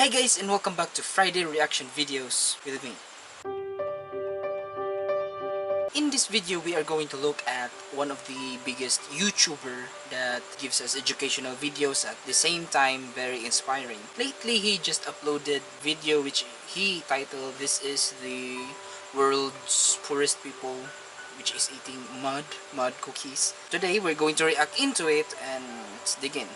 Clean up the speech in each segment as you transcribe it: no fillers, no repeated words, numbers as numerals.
Hey guys, and welcome back to Friday reaction videos with me. In this video, we are going to look at one of the biggest YouTuber that gives us educational videos at the same time very inspiring. Lately, he just uploaded video which he titled "This is the world's poorest people," which is eating mud cookies. Today, we're going to react into it and let's dig in.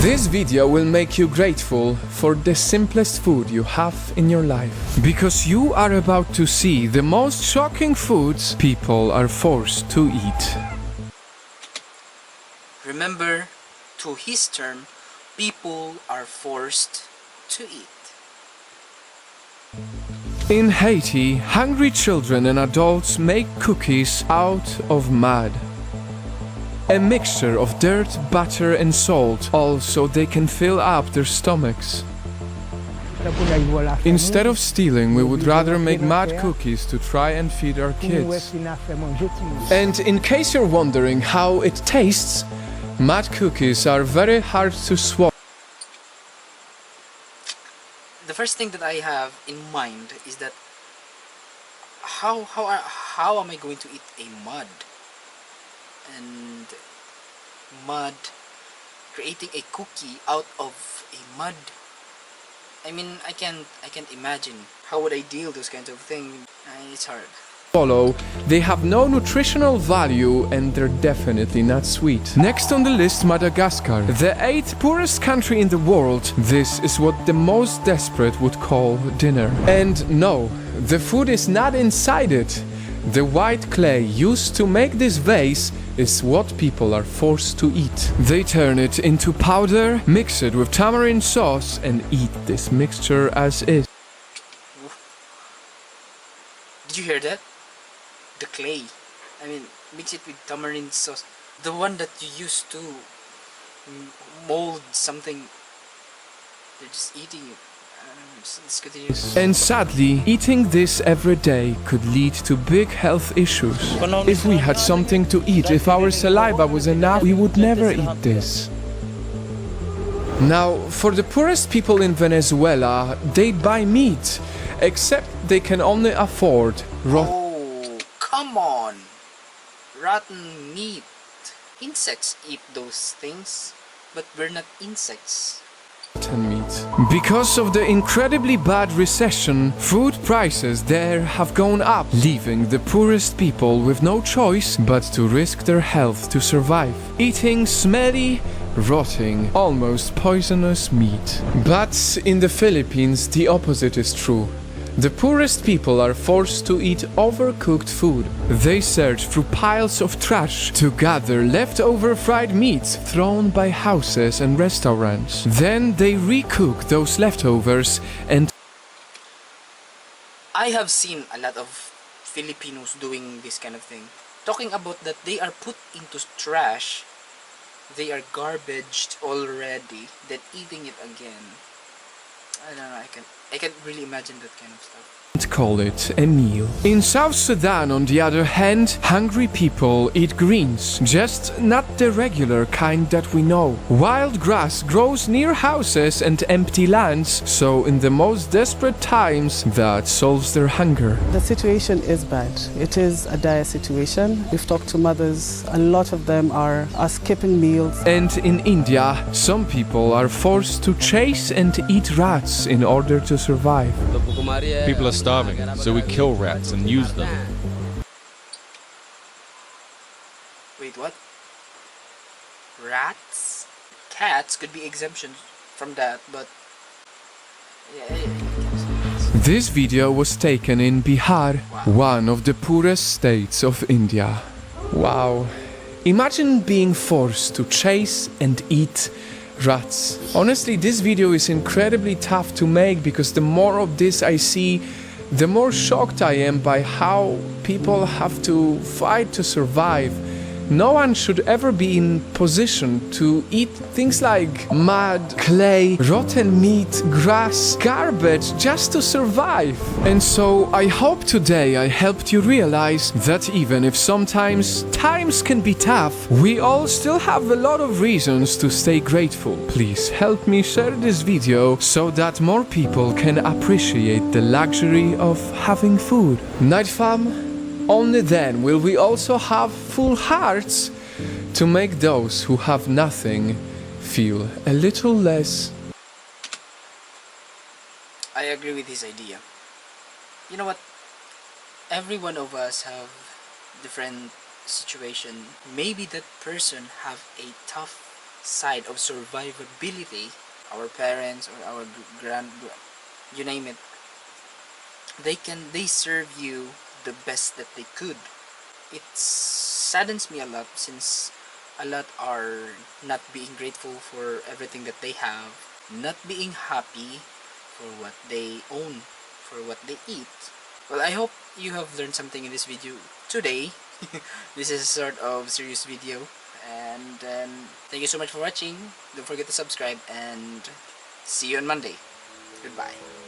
This video will make you grateful for the simplest food you have in your life. Because you are about to see the most shocking foods people are forced to eat. Remember, to his term, people are forced to eat. In Haiti, hungry children and adults make cookies out of mud. A mixture of dirt, butter and salt, so they can fill up their stomachs. Instead of stealing, we would rather make mud cookies to try and feed our kids. And in case you're wondering how it tastes, mud cookies are very hard to swallow. The first thing that I have in mind is that how am I going to eat a mud? And mud, creating a cookie out of a mud. I mean, I can't imagine how would I deal those kinds of things. It's hard. They have no nutritional value and they're definitely not sweet. Next on the list, Madagascar, the 8th poorest country in the world. This is what the most desperate would call dinner. And no, the food is not inside it. The white clay used to make this vase is what people are forced to eat. They turn it into powder, mix it with tamarind sauce and eat this mixture as is. Did you hear that? The clay. I mean, mix it with tamarind sauce. The one that you used to mold something. They're just eating it. Let's continue. And sadly, eating this every day could lead to big health issues. If we had something to eat, if our saliva was enough, we would never eat this. Now, for the poorest people in Venezuela, they buy meat, except they can only afford Oh, come on! Rotten meat. Insects eat those things, but we're not insects. meat. Because of the incredibly bad recession, food prices there have gone up, leaving the poorest people with no choice but to risk their health to survive, eating smelly, rotting, almost poisonous meat. But in the Philippines, the opposite is true. The poorest people are forced to eat overcooked food. They search through piles of trash to gather leftover fried meats thrown by houses and restaurants. Then they recook those leftovers and... I have seen a lot of Filipinos doing this kind of thing. Talking about that they are put into trash, they are garbaged already, then eating it again. I don't know, I can't really imagine that kind of stuff. Call it a meal. In South Sudan, on the other hand, hungry people eat greens, just not the regular kind that we know. Wild grass grows near houses and empty lands, so in the most desperate times, that solves their hunger. The situation is bad. It is a dire situation. We've talked to mothers. A lot of them are skipping meals. And in India, some people are forced to chase and eat rats in order to survive. People are starving, so we kill rats and use them. Wait, what? Rats? Cats could be exemptions from that, but... Yeah. This video was taken in Bihar, one of the poorest states of India. Wow. Imagine being forced to chase and eat rats. Honestly, this video is incredibly tough to make because the more of this I see, the more shocked I am by how people have to fight to survive. No one should ever be in position to eat things like mud, clay, rotten meat, grass, garbage just to survive. And so I hope today I helped you realize that even if sometimes times can be tough, we all still have a lot of reasons to stay grateful. Please help me share this video so that more people can appreciate the luxury of having food. Night fam, only then will we also have full hearts to make those who have nothing feel a little less. I agree with his idea. You know what? Every one of us have different situation. Maybe that person have a tough side of survivability. Our parents or our you name it. They serve you the best that they could. It saddens me a lot since a lot are not being grateful for everything that they have, not being happy for what they own, for what they eat. Well, I hope you have learned something in this video today. This is a sort of serious video, and thank you so much for watching. Don't forget to subscribe, and see you on Monday. Goodbye.